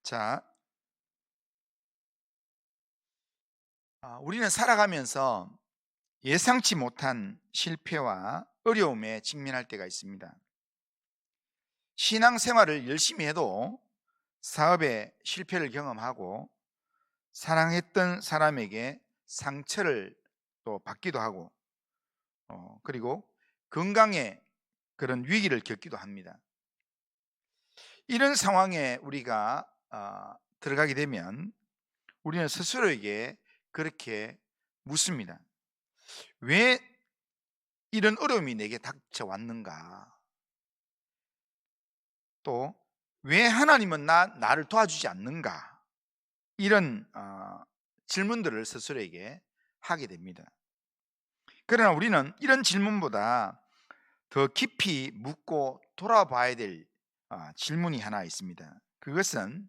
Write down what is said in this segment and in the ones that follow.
자, 우리는 살아가면서 예상치 못한 실패와 어려움에 직면할 때가 있습니다. 신앙생활을 열심히 해도 사업에 실패를 경험하고 사랑했던 사람에게 상처를 또 받기도 하고 그리고 건강에 그런 위기를 겪기도 합니다. 이런 상황에 우리가 들어가게 되면 우리는 스스로에게 그렇게 묻습니다. 왜 이런 어려움이 내게 닥쳐왔는가? 또 왜 하나님은 나를 도와주지 않는가? 이런 질문들을 스스로에게 하게 됩니다. 그러나 우리는 이런 질문보다 더 깊이 묻고 돌아봐야 될 질문이 하나 있습니다. 그것은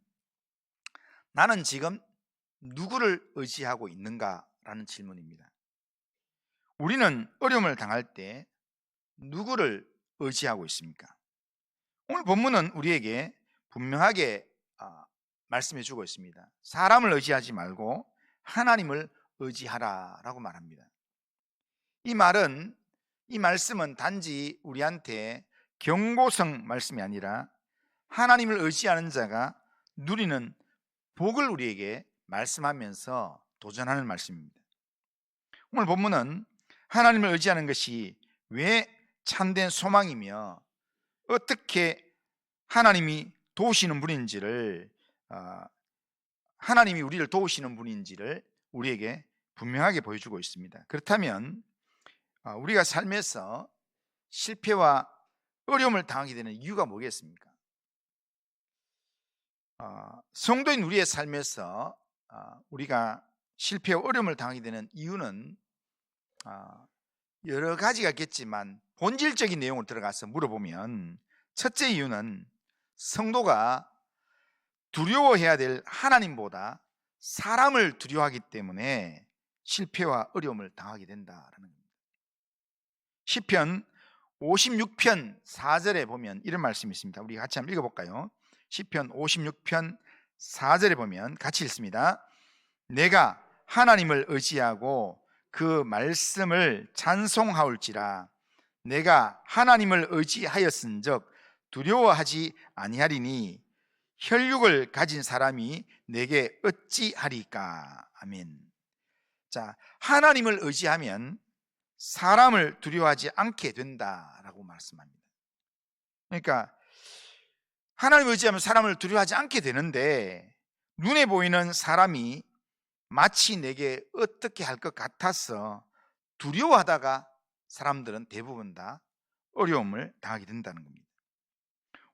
나는 지금 누구를 의지하고 있는가라는 질문입니다. 우리는 어려움을 당할 때 누구를 의지하고 있습니까? 오늘 본문은 우리에게 분명하게 말씀해 주고 있습니다. 사람을 의지하지 말고 하나님을 의지하라라고 말합니다. 이 말씀은 단지 우리한테 경고성 말씀이 아니라 하나님을 의지하는 자가 누리는 복을 우리에게 말씀하면서 도전하는 말씀입니다. 오늘 본문은 하나님을 의지하는 것이 왜 참된 소망이며 어떻게 하나님이 도우시는 분인지를 하나님이 우리를 도우시는 분인지를 우리에게 분명하게 보여주고 있습니다. 그렇다면 우리가 삶에서 실패와 어려움을 당하게 되는 이유가 뭐겠습니까? 성도인 우리의 삶에서 우리가 실패와 어려움을 당하게 되는 이유는 여러 가지가 있겠지만 본질적인 내용을 들어가서 물어보면 첫째 이유는 성도가 두려워해야 될 하나님보다 사람을 두려워하기 때문에 실패와 어려움을 당하게 된다라는 겁니다. 시편 56편 4절에 보면 이런 말씀이 있습니다. 우리 같이 한번 읽어볼까요? 시편 56편 4절에 보면 같이 읽습니다. 내가 하나님을 의지하고 그 말씀을 찬송하올지라. 내가 하나님을 의지하였은즉 두려워하지 아니하리니 혈육을 가진 사람이 내게 어찌하리까. 아멘. 자, 하나님을 의지하면 사람을 두려워하지 않게 된다라고 말씀합니다. 그러니까 하나님을 의지하면 사람을 두려워하지 않게 되는데 눈에 보이는 사람이 마치 내게 어떻게 할 것 같아서 두려워하다가 사람들은 대부분 다 어려움을 당하게 된다는 겁니다.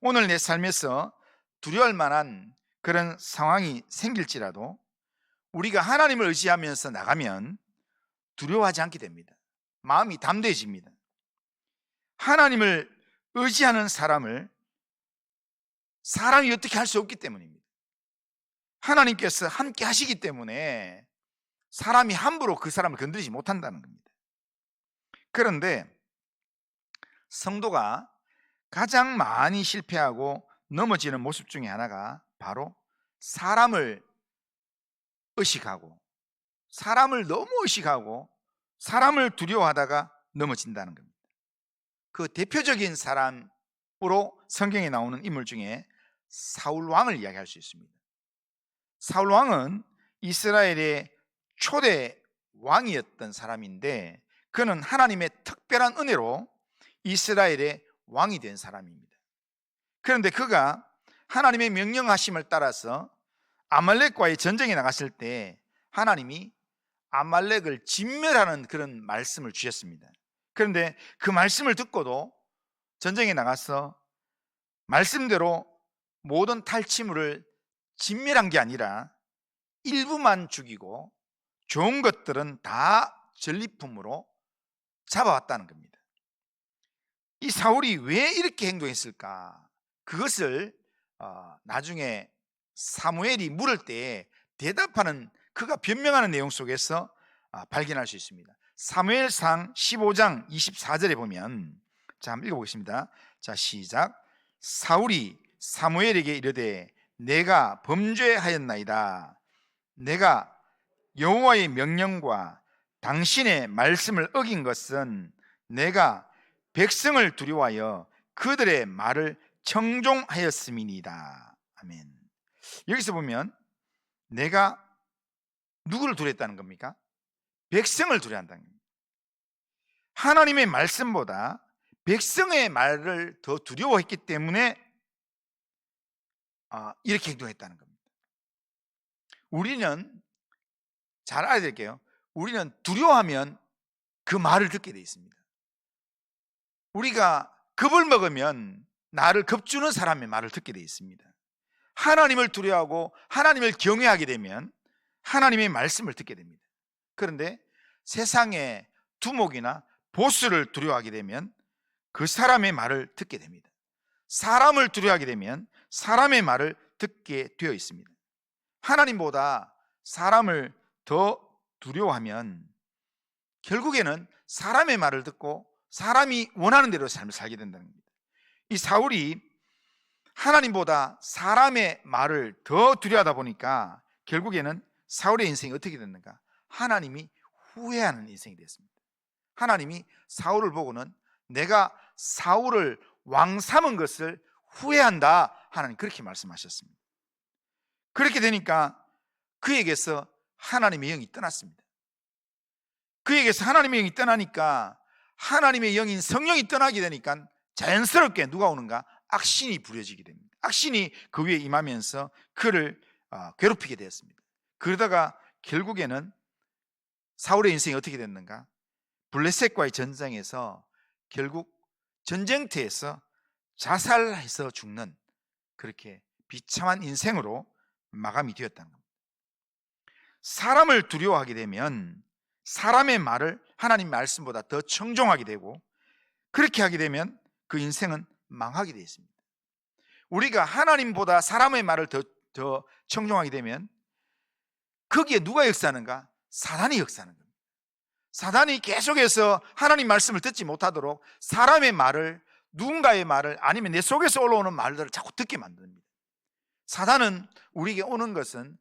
오늘 내 삶에서 두려워할 만한 그런 상황이 생길지라도 우리가 하나님을 의지하면서 나가면 두려워하지 않게 됩니다. 마음이 담대해집니다. 하나님을 의지하는 사람이 어떻게 할 수 없기 때문입니다. 하나님께서 함께 하시기 때문에 사람이 함부로 그 사람을 건드리지 못한다는 겁니다. 그런데 성도가 가장 많이 실패하고 넘어지는 모습 중에 하나가 바로 사람을 의식하고 사람을 너무 의식하고 사람을 두려워하다가 넘어진다는 겁니다. 그 대표적인 사람으로 성경에 나오는 인물 중에 사울 왕을 이야기할 수 있습니다. 사울 왕은 이스라엘의 초대 왕이었던 사람인데 그는 하나님의 특별한 은혜로 이스라엘의 왕이 된 사람입니다. 그런데 그가 하나님의 명령하심을 따라서 아말렉과의 전쟁에 나갔을 때 하나님이 아말렉을 진멸하는 그런 말씀을 주셨습니다. 그런데 그 말씀을 듣고도 전쟁에 나가서 말씀대로 모든 탈취물을 진멸한 게 아니라 일부만 죽이고 좋은 것들은 다 전리품으로 잡아왔다는 겁니다. 이 사울이 왜 이렇게 행동했을까? 그것을 나중에 사무엘이 물을 때 대답하는 그가 변명하는 내용 속에서 발견할 수 있습니다. 사무엘상 15장 24절에 보면 자, 한번 읽어보겠습니다. 자, 시작. 사울이 사무엘에게 이르되 내가 범죄하였나이다. 내가 여호와의 명령과 당신의 말씀을 어긴 것은 내가 백성을 두려워하여 그들의 말을 청종하였음이니이다. 아멘. 여기서 보면 내가 누구를 두려워했다는 겁니까? 백성을 두려워한다는 겁니다. 하나님의 말씀보다 백성의 말을 더 두려워했기 때문에 이렇게 행동했다는 겁니다. 우리는 잘 알아야 될게요. 우리는 두려워하면 그 말을 듣게 돼 있습니다. 우리가 겁을 먹으면 나를 겁주는 사람의 말을 듣게 돼 있습니다. 하나님을 두려워하고 하나님을 경외하게 되면 하나님의 말씀을 듣게 됩니다. 그런데 세상의 두목이나 보스를 두려워하게 되면 그 사람의 말을 듣게 됩니다. 사람을 두려워하게 되면 사람의 말을 듣게 되어 있습니다. 하나님보다 사람을 더 두려워하면 결국에는 사람의 말을 듣고 사람이 원하는 대로 삶을 살게 된다는 겁니다. 이 사울이 하나님보다 사람의 말을 더 두려워하다 보니까 결국에는 사울의 인생이 어떻게 됐는가? 하나님이 후회하는 인생이 됐습니다. 하나님이 사울을 보고는 내가 사울을 왕 삼은 것을 후회한다. 하나님 그렇게 말씀하셨습니다. 그렇게 되니까 그에게서 하나님의 영이 떠났습니다. 그에게서 하나님의 영이 떠나니까 하나님의 영인 성령이 떠나게 되니까 자연스럽게 누가 오는가? 악신이 부려지게 됩니다. 악신이 그 위에 임하면서 그를 괴롭히게 되었습니다. 그러다가 결국에는 사울의 인생이 어떻게 됐는가? 블레셋과의 전쟁에서 결국 전쟁터에서 자살해서 죽는 그렇게 비참한 인생으로 마감이 되었다는 겁니다. 사람을 두려워하게 되면 사람의 말을 하나님 말씀보다 더 청종하게 되고 그렇게 하게 되면 그 인생은 망하게 되어 있습니다. 우리가 하나님보다 사람의 말을 더 청종하게 되면 거기에 누가 역사하는가? 사단이 역사하는 겁니다. 사단이 계속해서 하나님 말씀을 듣지 못하도록 사람의 말을, 누군가의 말을, 아니면 내 속에서 올라오는 말들을 자꾸 듣게 만듭니다. 사단이 우리에게 오는 것은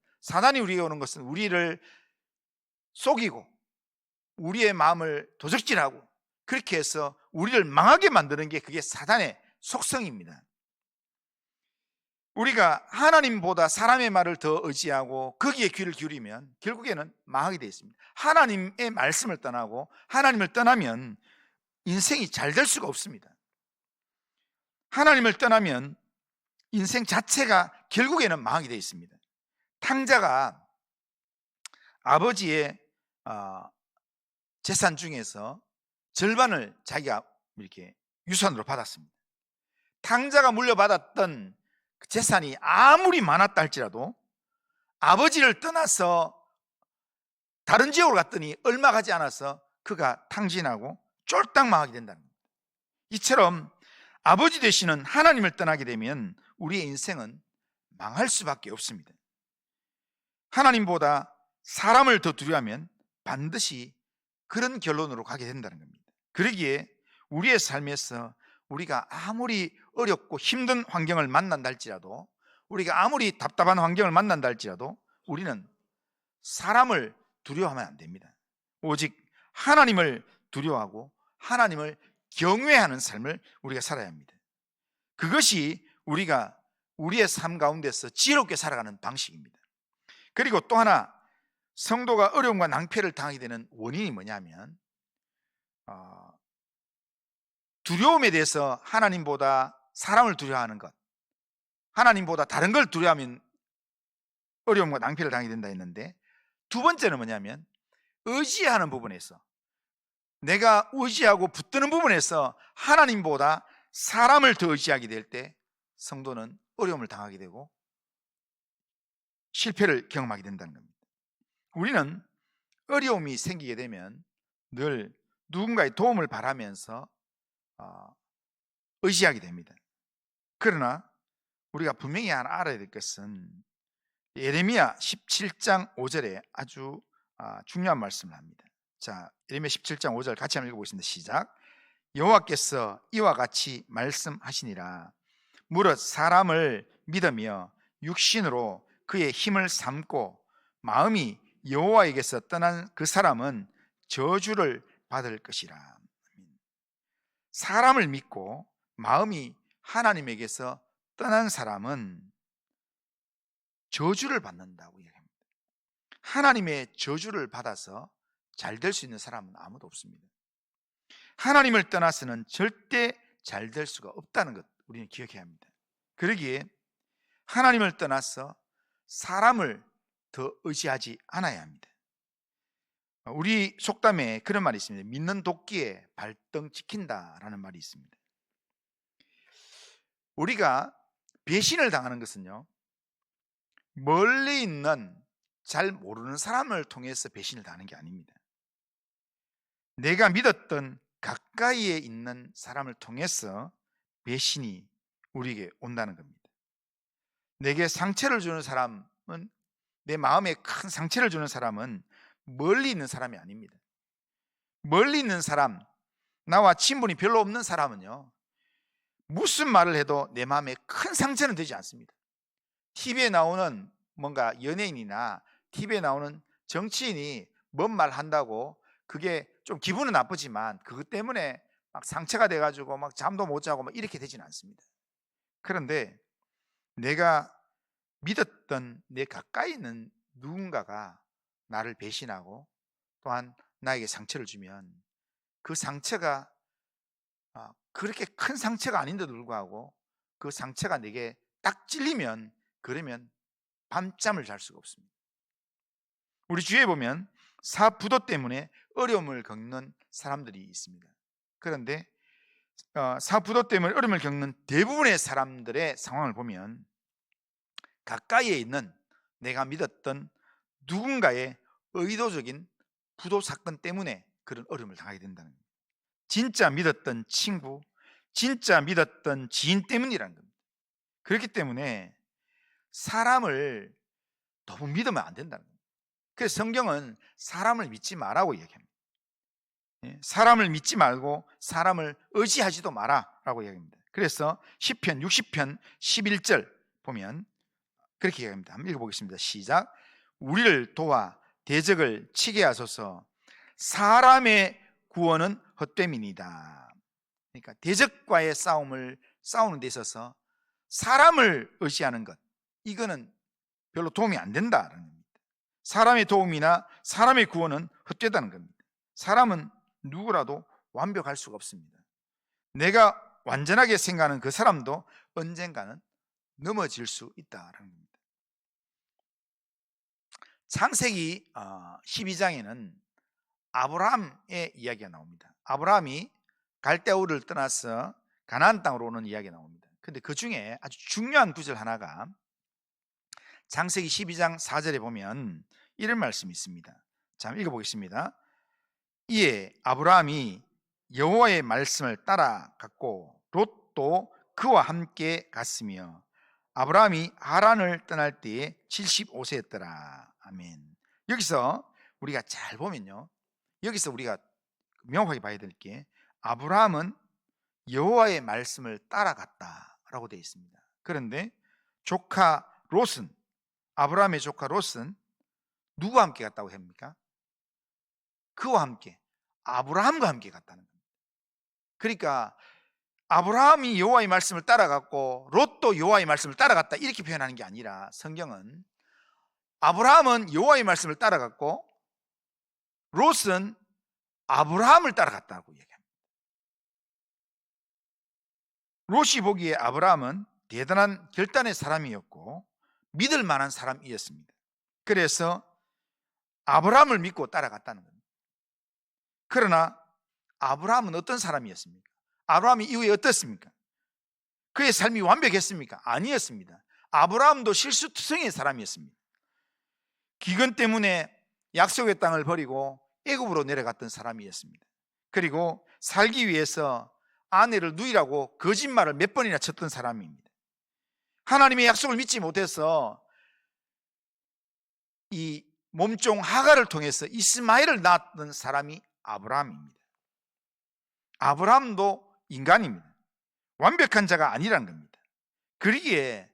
우리를 속이고 우리의 마음을 도적질하고 그렇게 해서 우리를 망하게 만드는 게 그게 사단의 속성입니다. 우리가 하나님보다 사람의 말을 더 의지하고 거기에 귀를 기울이면 결국에는 망하게 되어 있습니다. 하나님의 말씀을 떠나고 하나님을 떠나면 인생이 잘 될 수가 없습니다. 하나님을 떠나면 인생 자체가 결국에는 망하게 되어 있습니다. 탕자가 아버지의 재산 중에서 절반을 자기가 이렇게 유산으로 받았습니다. 탕자가 물려받았던 재산이 아무리 많았다 할지라도 아버지를 떠나서 다른 지역으로 갔더니 얼마 가지 않아서 그가 탕진하고 쫄딱 망하게 된다는 겁니다. 이처럼 아버지 되시는 하나님을 떠나게 되면 우리의 인생은 망할 수밖에 없습니다. 하나님보다 사람을 더 두려워하면 반드시 그런 결론으로 가게 된다는 겁니다. 그러기에 우리의 삶에서 우리가 아무리 어렵고 힘든 환경을 만난다 할지라도, 우리가 아무리 답답한 환경을 만난다 할지라도 우리는 사람을 두려워하면 안 됩니다. 오직 하나님을 두려워하고 하나님을 경외하는 삶을 우리가 살아야 합니다. 그것이 우리가 우리의 삶 가운데서 지혜롭게 살아가는 방식입니다. 그리고 또 하나, 성도가 어려움과 낭패를 당하게 되는 원인이 뭐냐면 두려움에 대해서 하나님보다 사람을 두려워하는 것, 하나님보다 다른 걸 두려워하면 어려움과 낭패를 당하게 된다 했는데, 두 번째는 뭐냐면 의지하는 부분에서, 내가 의지하고 붙드는 부분에서 하나님보다 사람을 더 의지하게 될 때 성도는 어려움을 당하게 되고 실패를 경험하게 된다는 겁니다. 우리는 어려움이 생기게 되면 늘 누군가의 도움을 바라면서 의지하게 됩니다. 그러나 우리가 분명히 알아야 될 것은 예레미야 17장 5절에 아주 중요한 말씀을 합니다. 자, 예레미야 17장 5절 같이 한번 읽어보겠습니다. 시작. 여호와께서 이와 같이 말씀하시니라. 무릇 사람을 믿으며 육신으로 그의 힘을 삼고 마음이 여호와에게서 떠난 그 사람은 저주를 받을 것이라. 사람을 믿고 마음이 하나님에게서 떠난 사람은 저주를 받는다고 얘기합니다. 하나님의 저주를 받아서 잘 될 수 있는 사람은 아무도 없습니다. 하나님을 떠나서는 절대 잘 될 수가 없다는 것 우리는 기억해야 합니다. 그러기에 하나님을 떠나서 사람을 더 의지하지 않아야 합니다. 우리 속담에 그런 말이 있습니다. 믿는 도끼에 발등 찍힌다라는 말이 있습니다. 우리가 배신을 당하는 것은요, 멀리 있는 잘 모르는 사람을 통해서 배신을 당하는 게 아닙니다. 내가 믿었던 가까이에 있는 사람을 통해서 배신이 우리에게 온다는 겁니다. 내게 상처를 주는 사람은, 내 마음에 큰 상처를 주는 사람은 멀리 있는 사람이 아닙니다. 멀리 있는 사람, 나와 친분이 별로 없는 사람은요, 무슨 말을 해도 내 마음에 큰 상처는 되지 않습니다. TV에 나오는 뭔가 연예인이나 TV에 나오는 정치인이 뭔 말 한다고 그게 좀 기분은 나쁘지만 그것 때문에 막 상처가 돼가지고 막 잠도 못 자고 막 이렇게 되지는 않습니다. 그런데 내가 믿었던 내 가까이 있는 누군가가 나를 배신하고 또한 나에게 상처를 주면 그 상처가 그렇게 큰 상처가 아닌데도 불구하고 그 상처가 내게 딱 찔리면, 그러면 밤잠을 잘 수가 없습니다. 우리 주위에 보면 사부도 때문에 어려움을 겪는 사람들이 있습니다. 그런데 사부도 때문에 어려움을 겪는 대부분의 사람들의 상황을 보면 가까이에 있는 내가 믿었던 누군가의 의도적인 부도 사건 때문에 그런 어려움을 당하게 된다는 겁니다. 진짜 믿었던 친구, 진짜 믿었던 지인 때문이라는 겁니다. 그렇기 때문에 사람을 너무 믿으면 안 된다는 겁니다. 그래서 성경은 사람을 믿지 말라고 얘기합니다. 사람을 믿지 말고 사람을 의지하지도 마라라고 얘기합니다. 그래서 시편 60편 11절 보면 그렇게 얘기합니다. 한번 읽어보겠습니다. 시작. 우리를 도와 대적을 치게 하소서. 사람의 구원은 헛됨이니이다. 그러니까 대적과의 싸우는 데 있어서 사람을 의지하는 것, 이거는 별로 도움이 안 된다는 겁니다. 사람의 도움이나 사람의 구원은 헛되다는 겁니다. 사람은 누구라도 완벽할 수가 없습니다. 내가 완전하게 생각하는 그 사람도 언젠가는 넘어질 수 있다는 겁니다. 창세기 12장에는 아브라함의 이야기가 나옵니다. 아브라함이 갈대아우를 떠나서 가나안 땅으로 오는 이야기가 나옵니다. 그런데 그 중에 아주 중요한 구절 하나가 창세기 12장 4절에 보면 이런 말씀이 있습니다. 자, 읽어보겠습니다. 이에 아브라함이 여호와의 말씀을 따라갔고 롯도 그와 함께 갔으며 아브라함이 하란을 떠날 때에 75세였더라. 아멘. 여기서 우리가 잘 보면요, 여기서 우리가 명확하게 봐야 될 게 아브라함은 여호와의 말씀을 따라갔다라고 되어 있습니다. 그런데 조카 롯은, 아브라함의 조카 롯은 누구와 함께 갔다고 합니까? 그와 함께, 아브라함과 함께 갔다는 겁니다. 그러니까 아브라함이 여호와의 말씀을 따라갔고 롯도 여호와의 말씀을 따라갔다, 이렇게 표현하는 게 아니라 성경은 아브라함은 여호와의 말씀을 따라갔고 롯은 아브라함을 따라갔다고 얘기합니다. 롯이 보기에 아브라함은 대단한 결단의 사람이었고 믿을 만한 사람이었습니다. 그래서 아브라함을 믿고 따라갔다는 겁니다. 그러나 아브라함은 어떤 사람이었습니까? 아브라함이 이후에 어떻습니까? 그의 삶이 완벽했습니까? 아니었습니다. 아브라함도 실수투성이의 사람이었습니다. 기근 때문에 약속의 땅을 버리고 애굽으로 내려갔던 사람이었습니다. 그리고 살기 위해서 아내를 누이라고 거짓말을 몇 번이나 쳤던 사람입니다. 하나님의 약속을 믿지 못해서 이 몸종 하갈을 통해서 이스마엘을 낳았던 사람이 아브라함입니다. 아브라함도 인간입니다. 완벽한 자가 아니라는 겁니다. 그러기에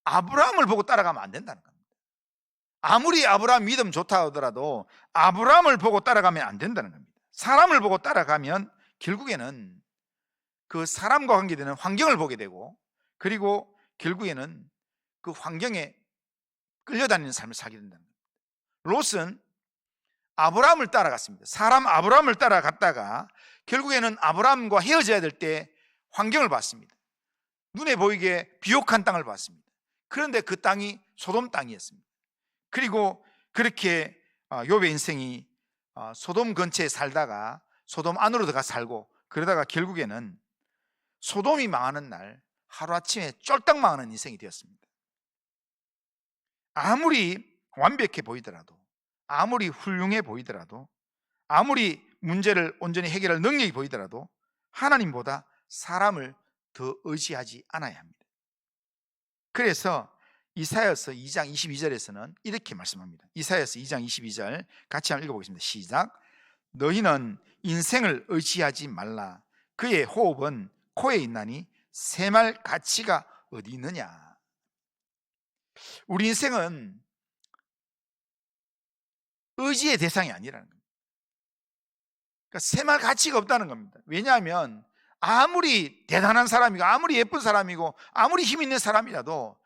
아브라함을 보고 따라가면 안 된다는 겁니다. 아무리 아브라함 믿음 좋다 하더라도 아브라함을 보고 따라가면 안 된다는 겁니다. 사람을 보고 따라가면 결국에는 그 사람과 관계되는 환경을 보게 되고, 그리고 결국에는 그 환경에 끌려다니는 삶을 살게 된다는 겁니다. 롯은 아브라함을 따라갔습니다. 사람 아브라함을 따라갔다가 결국에는 아브라함과 헤어져야 될 때 환경을 봤습니다. 눈에 보이게 비옥한 땅을 봤습니다. 그런데 그 땅이 소돔 땅이었습니다. 그리고 그렇게 욥의 인생이 소돔 근처에 살다가 소돔 안으로 들어가 살고, 그러다가 결국에는 소돔이 망하는 날 하루아침에 쫄딱 망하는 인생이 되었습니다. 아무리 완벽해 보이더라도, 아무리 훌륭해 보이더라도, 아무리 문제를 온전히 해결할 능력이 보이더라도 하나님보다 사람을 더 의지하지 않아야 합니다. 그래서 이사야서 2장 22절에서는 이렇게 말씀합니다. 이사야서 2장 22절 같이 한번 읽어보겠습니다. 시작. 너희는 인생을 의지하지 말라. 그의 호흡은 코에 있나니 새말 가치가 어디 있느냐. 우리 인생은 의지의 대상이 아니라는 겁니다. 그러니까 새말 가치가 없다는 겁니다. 왜냐하면 아무리 대단한 사람이고 아무리 예쁜 사람이고 아무리 힘 있는 사람이라도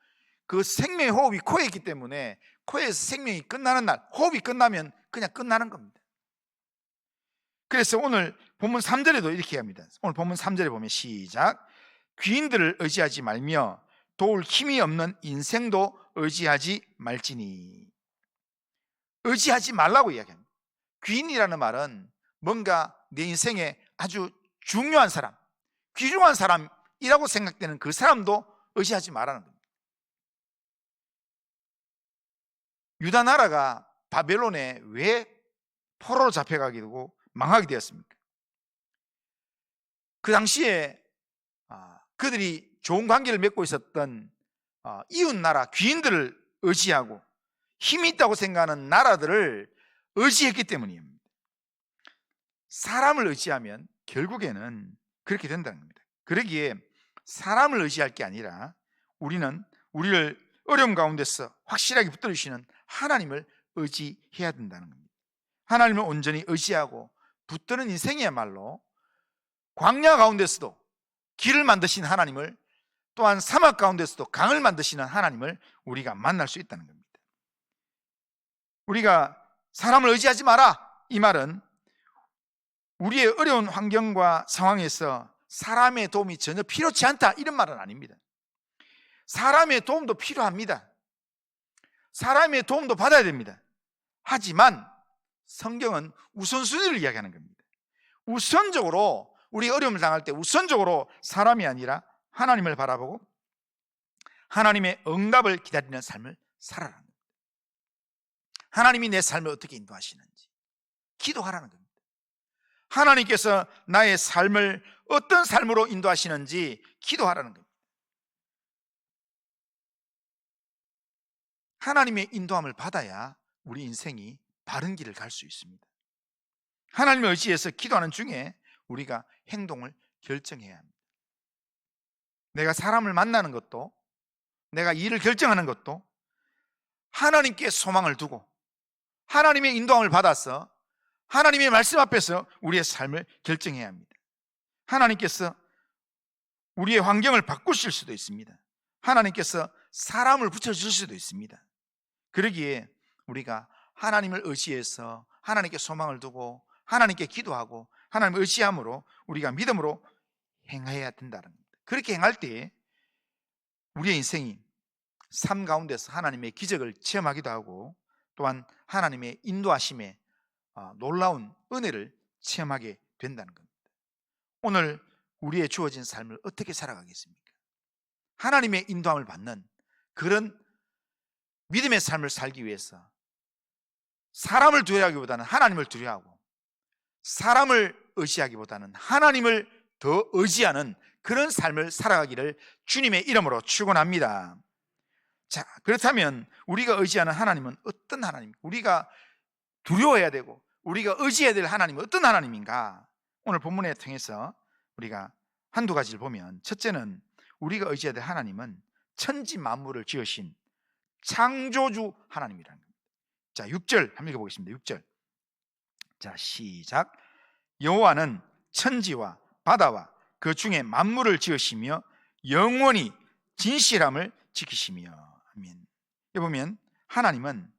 그 생명의 호흡이 코에 있기 때문에 코에서 생명이 끝나는 날, 호흡이 끝나면 그냥 끝나는 겁니다. 그래서 오늘 본문 3절에도 이렇게 합니다. 오늘 본문 3절에 보면 시작. 귀인들을 의지하지 말며 도울 힘이 없는 인생도 의지하지 말지니. 의지하지 말라고 이야기합니다. 귀인이라는 말은 뭔가 내 인생에 아주 중요한 사람, 귀중한 사람이라고 생각되는 그 사람도 의지하지 말라는 겁니다. 유다 나라가 바벨론에 왜 포로로 잡혀가게 되고 망하게 되었습니까? 그 당시에 그들이 좋은 관계를 맺고 있었던 이웃 나라 귀인들을 의지하고 힘이 있다고 생각하는 나라들을 의지했기 때문입니다. 사람을 의지하면 결국에는 그렇게 된다는 겁니다. 그러기에 사람을 의지할 게 아니라 우리는 우리를 어려움 가운데서 확실하게 붙들어주시는 하나님을 의지해야 된다는 겁니다. 하나님을 온전히 의지하고 붙드는 인생이야말로 광야 가운데서도 길을 만드신 하나님을, 또한 사막 가운데서도 강을 만드시는 하나님을 우리가 만날 수 있다는 겁니다. 우리가 사람을 의지하지 마라, 이 말은 우리의 어려운 환경과 상황에서 사람의 도움이 전혀 필요치 않다, 이런 말은 아닙니다. 사람의 도움도 필요합니다. 사람의 도움도 받아야 됩니다. 하지만 성경은 우선순위를 이야기하는 겁니다. 우선적으로 우리 어려움을 당할 때 우선적으로 사람이 아니라 하나님을 바라보고 하나님의 응답을 기다리는 삶을 살아라는 겁니다. 하나님이 내 삶을 어떻게 인도하시는지 기도하라는 겁니다. 하나님께서 나의 삶을 어떤 삶으로 인도하시는지 기도하라는 겁니다. 하나님의 인도함을 받아야 우리 인생이 바른 길을 갈 수 있습니다. 하나님을 의지해서 기도하는 중에 우리가 행동을 결정해야 합니다. 내가 사람을 만나는 것도, 내가 일을 결정하는 것도 하나님께 소망을 두고 하나님의 인도함을 받아서 하나님의 말씀 앞에서 우리의 삶을 결정해야 합니다. 하나님께서 우리의 환경을 바꾸실 수도 있습니다. 하나님께서 사람을 붙여줄 수도 있습니다. 그러기에 우리가 하나님을 의지해서 하나님께 소망을 두고 하나님께 기도하고 하나님을 의지함으로 우리가 믿음으로 행해야 된다는 겁니다. 그렇게 행할 때 우리의 인생이 삶 가운데서 하나님의 기적을 체험하기도 하고 또한 하나님의 인도하심에 놀라운 은혜를 체험하게 된다는 겁니다. 오늘 우리의 주어진 삶을 어떻게 살아가겠습니까? 하나님의 인도함을 받는 그런 믿음의 삶을 살기 위해서 사람을 두려워하기보다는 하나님을 두려워하고 사람을 의지하기보다는 하나님을 더 의지하는 그런 삶을 살아가기를 주님의 이름으로 축원합니다. 자, 그렇다면 우리가 의지하는 하나님은 어떤 하나님입니까? 우리가 두려워해야 되고 우리가 의지해야 될 하나님은 어떤 하나님인가? 오늘 본문에 통해서 우리가 한두 가지를 보면, 첫째는 우리가 의지해야 될 하나님은 천지 만물을 지으신 창조주 하나님이라는 겁니다. 자, 6절 한번 읽어보겠습니다. 6절. 자, 시작. 여호와는 천지와 바다와 그 중에 만물을 지으시며 영원히 진실함을 지키시며. 아멘. 여기 보면 하나님은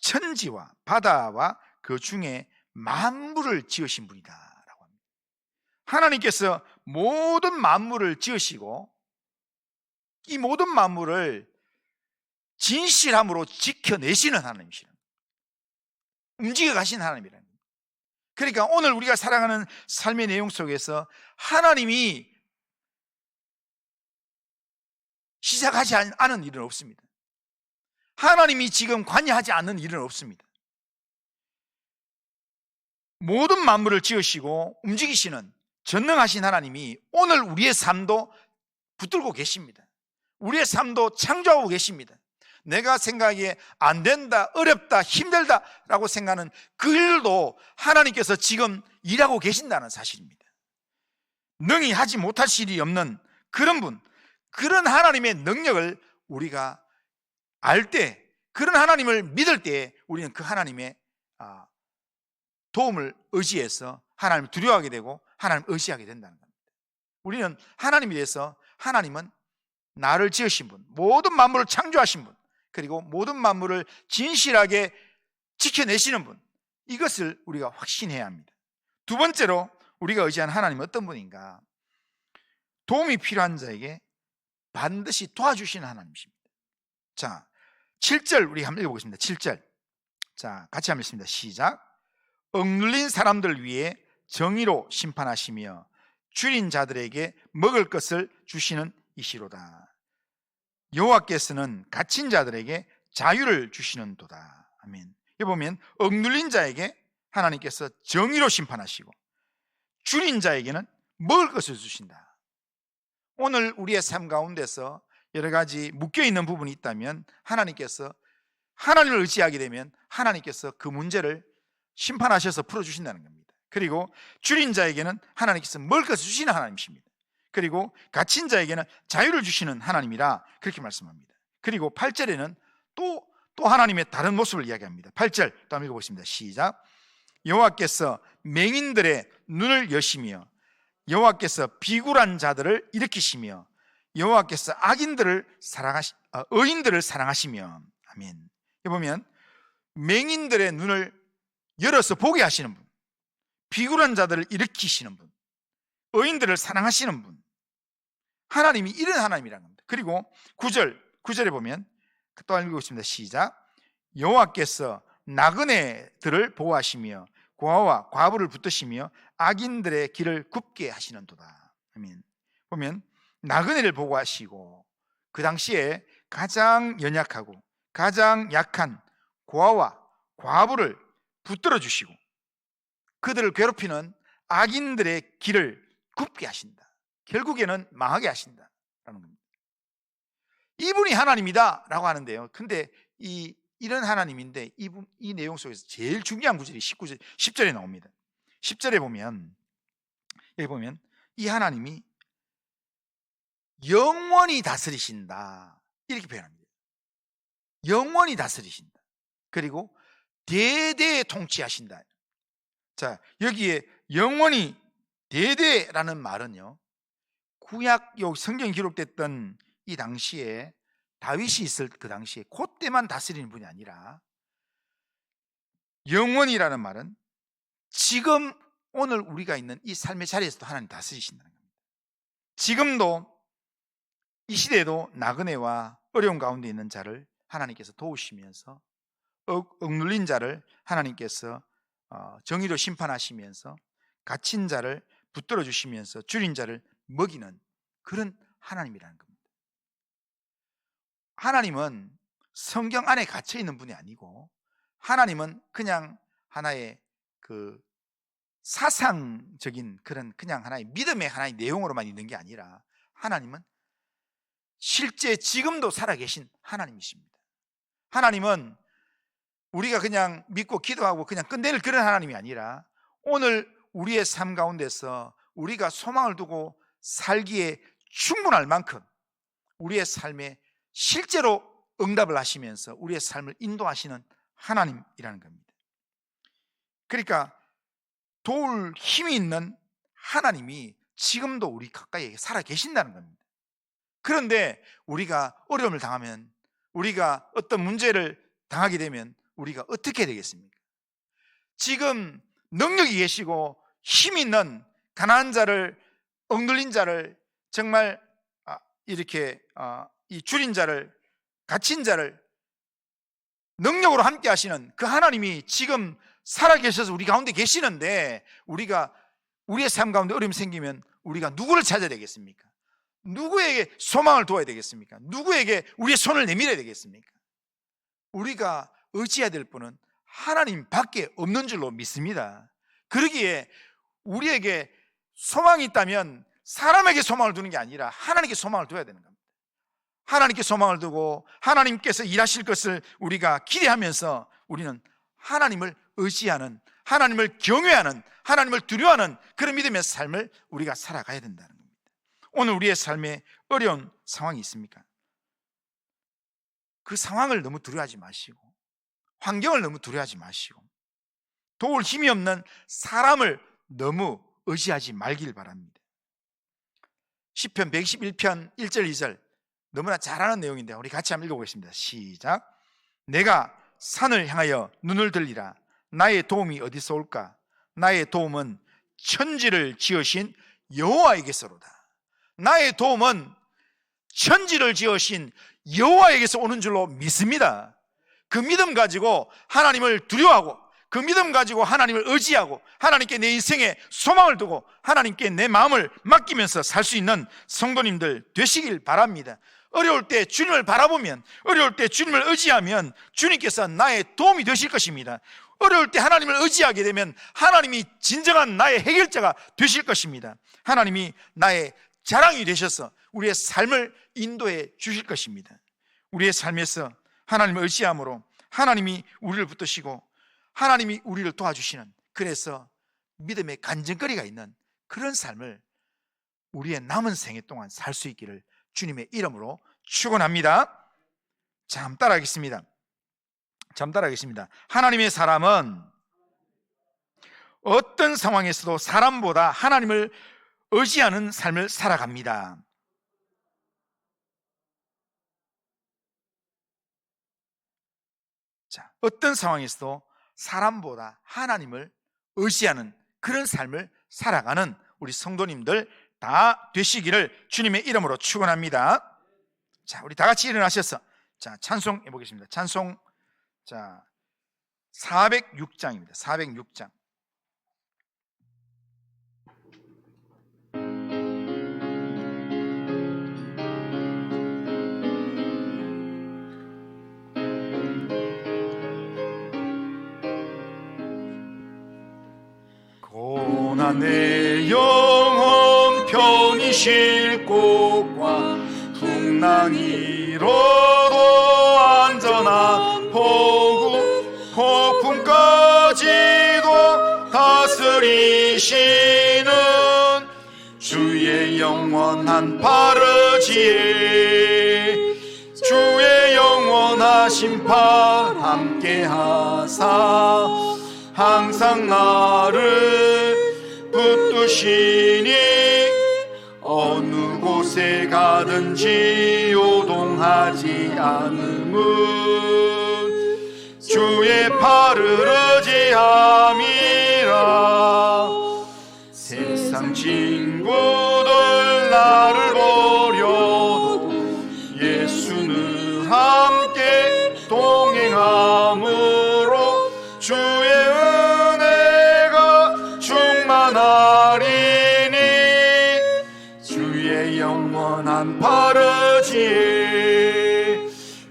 천지와 바다와 그 중에 만물을 지으신 분이다라고 합니다. 하나님께서 모든 만물을 지으시고 이 모든 만물을 진실함으로 지켜내시는 하나님이시라는 거예요. 움직여 가신 하나님이라는 거예요. 그러니까 오늘 우리가 살아가는 삶의 내용 속에서 하나님이 시작하지 않은 일은 없습니다. 하나님이 지금 관여하지 않는 일은 없습니다. 모든 만물을 지으시고 움직이시는 전능하신 하나님이 오늘 우리의 삶도 붙들고 계십니다. 우리의 삶도 창조하고 계십니다. 내가 생각하기에 안 된다, 어렵다, 힘들다라고 생각하는 그 일도 하나님께서 지금 일하고 계신다는 사실입니다. 능히 하지 못할 일이 없는 그런 분, 그런 하나님의 능력을 우리가 알 때, 그런 하나님을 믿을 때 우리는 그 하나님의 도움을 의지해서 하나님을 두려워하게 되고 하나님을 의지하게 된다는 겁니다. 우리는 하나님에 대해서, 하나님은 나를 지으신 분, 모든 만물을 창조하신 분, 그리고 모든 만물을 진실하게 지켜내시는 분, 이것을 우리가 확신해야 합니다. 두 번째로 우리가 의지하는 하나님은 어떤 분인가? 도움이 필요한 자에게 반드시 도와주시는 하나님이십니다. 자, 7절 우리 한번 읽어보겠습니다. 7절. 자, 같이 한번 읽습니다. 시작. 억눌린 사람들 위에 정의로 심판하시며 줄인 자들에게 먹을 것을 주시는 이시로다. 여호와께서는 갇힌 자들에게 자유를 주시는도다. 아멘. 여기 보면 억눌린 자에게 하나님께서 정의로 심판하시고 줄인 자에게는 먹을 것을 주신다. 오늘 우리의 삶 가운데서 여러 가지 묶여있는 부분이 있다면 하나님께서, 하나님을 의지하게 되면 하나님께서 그 문제를 심판하셔서 풀어주신다는 겁니다. 그리고 줄인 자에게는 하나님께서 먹을 것을 주시는 하나님이십니다. 그리고 갇힌 자에게는 자유를 주시는 하나님이라 그렇게 말씀합니다. 그리고 8절에는 또 하나님의 다른 모습을 이야기합니다. 8절 또 한번 읽어보겠습니다. 시작. 여호와께서 맹인들의 눈을 여시며 여호와께서 비굴한 자들을 일으키시며 여호와께서 의인들을 사랑하시며. 아멘. 여기 보면 맹인들의 눈을 열어서 보게 하시는 분, 비굴한 자들을 일으키시는 분, 의인들을 사랑하시는 분, 하나님이 이런 하나님이라는 겁니다. 그리고 9절에 보면 또 읽어보겠습니다. 시작. 여호와께서 나그네들을 보호하시며 고아와 과부를 붙드시며 악인들의 길을 굽게 하시는도다. 아멘. 보면 나그네를 보호하시고 그 당시에 가장 연약하고 가장 약한 고아와 과부를 붙들어 주시고 그들을 괴롭히는 악인들의 길을 굽게 하신다. 결국에는 망하게 하신다라는 겁니다. 이분이 하나님이다 라고 하는데요, 근데 이런 하나님인데 이 내용 속에서 제일 중요한 구절이 10절에 나옵니다. 10절에 보면, 여기 보면 이 하나님이 영원히 다스리신다 이렇게 표현합니다. 영원히 다스리신다. 그리고 대대에 통치하신다. 자, 여기에 영원히 대대라는 말은요, 구약 성경이 기록됐던 이 당시에 다윗이 있을 그 당시에 그때만 다스리는 분이 아니라, 영원이라는 말은 지금 오늘 우리가 있는 이 삶의 자리에서도 하나님 다스리신다는 겁니다. 지금도 이 시대에도 나그네와 어려운 가운데 있는 자를 하나님께서 도우시면서 억눌린 자를 하나님께서 정의로 심판하시면서 갇힌 자를 붙들어 주시면서 줄인 자를 먹이는 그런 하나님이라는 겁니다. 하나님은 성경 안에 갇혀 있는 분이 아니고, 하나님은 그냥 하나의 그 사상적인 그런 그냥 하나의 믿음의 하나의 내용으로만 있는 게 아니라, 하나님은 실제 지금도 살아계신 하나님이십니다. 하나님은 우리가 그냥 믿고 기도하고 그냥 끝내는 그런 하나님이 아니라, 오늘 우리의 삶 가운데서 우리가 소망을 두고 살기에 충분할 만큼 우리의 삶에 실제로 응답을 하시면서 우리의 삶을 인도하시는 하나님이라는 겁니다. 그러니까 도울 힘이 있는 하나님이 지금도 우리 가까이에 살아 계신다는 겁니다. 그런데 우리가 어려움을 당하면, 우리가 어떤 문제를 당하게 되면 우리가 어떻게 되겠습니까? 지금 능력이 계시고 힘이 있는 가난한 자를, 억눌린 자를, 정말 이렇게 이 줄인 자를, 갇힌 자를 능력으로 함께 하시는 그 하나님이 지금 살아계셔서 우리 가운데 계시는데, 우리가 우리의 삶 가운데 어려움이 생기면 우리가 누구를 찾아야 되겠습니까? 누구에게 소망을 두어야 되겠습니까? 누구에게 우리의 손을 내밀어야 되겠습니까? 우리가 의지해야 될 분은 하나님 밖에 없는 줄로 믿습니다. 그러기에 우리에게 소망이 있다면 사람에게 소망을 두는 게 아니라 하나님께 소망을 둬야 되는 겁니다. 하나님께 소망을 두고 하나님께서 일하실 것을 우리가 기대하면서 우리는 하나님을 의지하는, 하나님을 경외하는, 하나님을 두려워하는 그런 믿음의 삶을 우리가 살아가야 된다는 겁니다. 오늘 우리의 삶에 어려운 상황이 있습니까? 그 상황을 너무 두려워하지 마시고, 환경을 너무 두려워하지 마시고, 도울 힘이 없는 사람을 너무 의지하지 말길 바랍니다. 시편 121편 1절 2절 너무나 잘 아는 내용인데 우리 같이 한번 읽어보겠습니다. 시작. 내가 산을 향하여 눈을 들리라. 나의 도움이 어디서 올까? 나의 도움은 천지를 지으신 여호와에게서로다. 나의 도움은 천지를 지으신 여호와에게서 오는 줄로 믿습니다. 그 믿음 가지고 하나님을 두려워하고, 그 믿음 가지고 하나님을 의지하고, 하나님께 내 인생에 소망을 두고 하나님께 내 마음을 맡기면서 살 수 있는 성도님들 되시길 바랍니다. 어려울 때 주님을 바라보면, 어려울 때 주님을 의지하면 주님께서 나의 도움이 되실 것입니다. 어려울 때 하나님을 의지하게 되면 하나님이 진정한 나의 해결자가 되실 것입니다. 하나님이 나의 자랑이 되셔서 우리의 삶을 인도해 주실 것입니다. 우리의 삶에서 하나님을 의지함으로 하나님이 우리를 붙드시고 하나님이 우리를 도와주시는, 그래서 믿음의 간증거리가 있는 그런 삶을 우리의 남은 생애 동안 살 수 있기를 주님의 이름으로 축원합니다. 자, 한번 따라하겠습니다. 하나님의 사람은 어떤 상황에서도 사람보다 하나님을 의지하는 삶을 살아갑니다. 자, 어떤 상황에서도 사람보다 하나님을 의지하는 그런 삶을 살아가는 우리 성도님들 다 되시기를 주님의 이름으로 축원합니다. 자, 우리 다 같이 일어나셔서 자, 찬송 해보겠습니다. 찬송, 자, 406장입니다. 406장. 고난 내 영혼 편히 쉴 곳과 풍랑 이로도 안전한 폭풍까지도 다스리시는 주의 영원한 바르지에 주의 영원하신 팔 함께하사 항상 나를 붙드시니 어느 곳에 가든지 요동하지 않음은 주의 팔을 의지함이라. 세상 친구들 나를 버려도 예수는 함께 동행함으로 주의 은혜가 충만하리니 주의 영원한 바르지에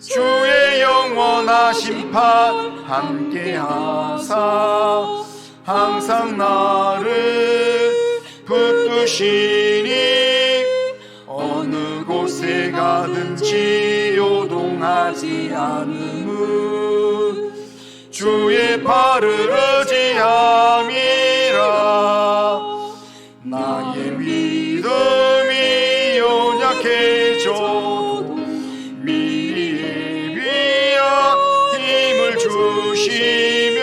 주의 영원하신 팔 함께하사 항상 나를 붙드시니 어느 곳에 가든지 요동하지 않음은 주의 팔을 의지함이라. 나의 믿음이 연약해져도 붙드시며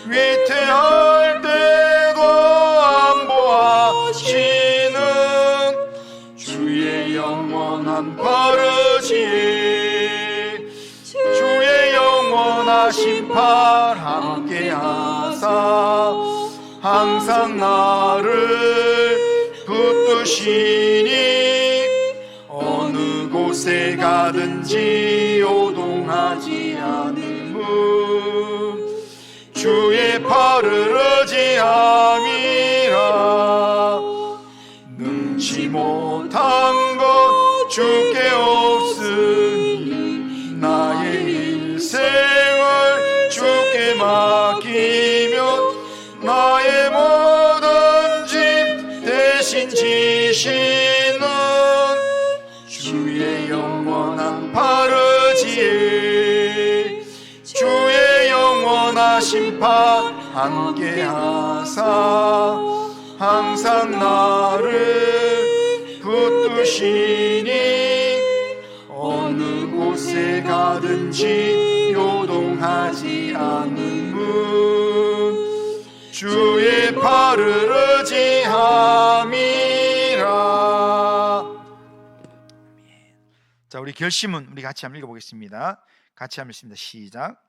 위태할 때도 안보하시는 주의 영원한 버릇이 주의 영원하신 팔 함께하사 항상 나를 붙드시니 어느 곳에 가든지 요동하지 않음은 주의 팔을 의지함이라. 능치 못한 것 주께 없으니 나의 일생을 주께 맡기면 나의 모든 짐 대신 지시는 주의 영원한 팔의지에 주의 영원하신 팔 함께하사 항상 나를 붙드시니 어느 곳에 가든지 요동하지 않음은 주의 팔을 의지함이라. 자, 우리 결심은 우리 같이 한번 읽어보겠습니다. 같이 한번 읽습니다. 시작.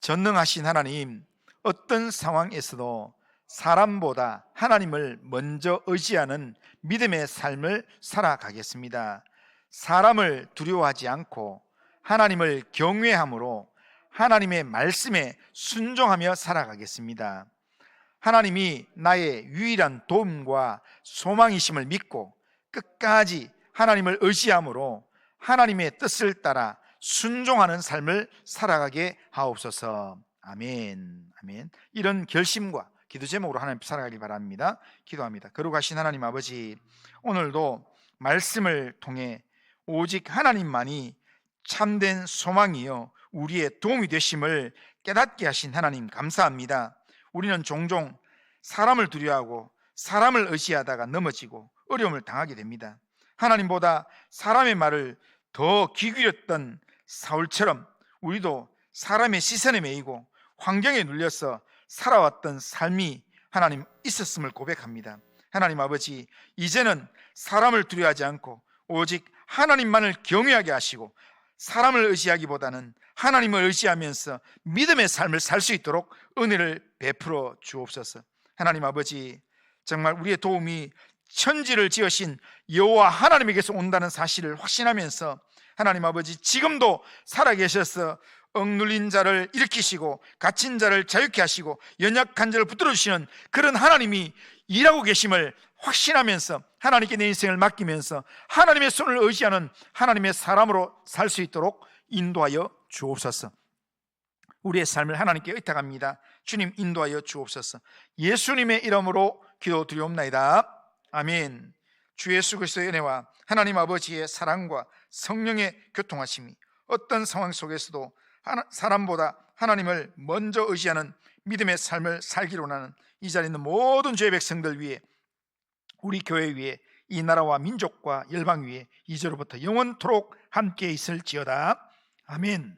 전능하신 하나님, 어떤 상황에서도 사람보다 하나님을 먼저 의지하는 믿음의 삶을 살아가겠습니다. 사람을 두려워하지 않고 하나님을 경외함으로 하나님의 말씀에 순종하며 살아가겠습니다. 하나님이 나의 유일한 도움과 소망이심을 믿고 끝까지 하나님을 의지함으로 하나님의 뜻을 따라 순종하는 삶을 살아가게 하옵소서. 아멘. 아멘. 이런 결심과 기도 제목으로 하나님 살아가길 바랍니다. 기도합니다. 거룩하신 하나님 아버지, 오늘도 말씀을 통해 오직 하나님만이 참된 소망이요 우리의 도움이 되심을 깨닫게 하신 하나님 감사합니다. 우리는 종종 사람을 두려워하고 사람을 의지하다가 넘어지고 어려움을 당하게 됩니다. 하나님보다 사람의 말을 더 귀 기울였던 사울처럼 우리도 사람의 시선에 매이고 환경에 눌려서 살아왔던 삶이 하나님 있었음을 고백합니다. 하나님 아버지, 이제는 사람을 두려워하지 않고 오직 하나님만을 경외하게 하시고 사람을 의지하기보다는 하나님을 의지하면서 믿음의 삶을 살 수 있도록 은혜를 베풀어 주옵소서. 하나님 아버지, 정말 우리의 도움이 천지를 지으신 여호와 하나님에게서 온다는 사실을 확신하면서 하나님 아버지, 지금도 살아계셔서 억눌린 자를 일으키시고 갇힌 자를 자유케 하시고 연약한 자를 붙들어 주시는 그런 하나님이 일하고 계심을 확신하면서 하나님께 내 인생을 맡기면서 하나님의 손을 의지하는 하나님의 사람으로 살 수 있도록 인도하여 주옵소서. 우리의 삶을 하나님께 의탁합니다. 주님 인도하여 주옵소서. 예수님의 이름으로 기도드리옵나이다. 아멘. 주 예수 그리스도의 은혜와 하나님 아버지의 사랑과 성령의 교통하심이 어떤 상황 속에서도 사람보다 하나님을 먼저 의지하는 믿음의 삶을 살기로 원하는 이 자리에 있는 모든 주의 백성들 위해, 우리 교회 위에, 이 나라와 민족과 열방 위에 이제로부터 영원토록 함께 있을지어다. 아멘.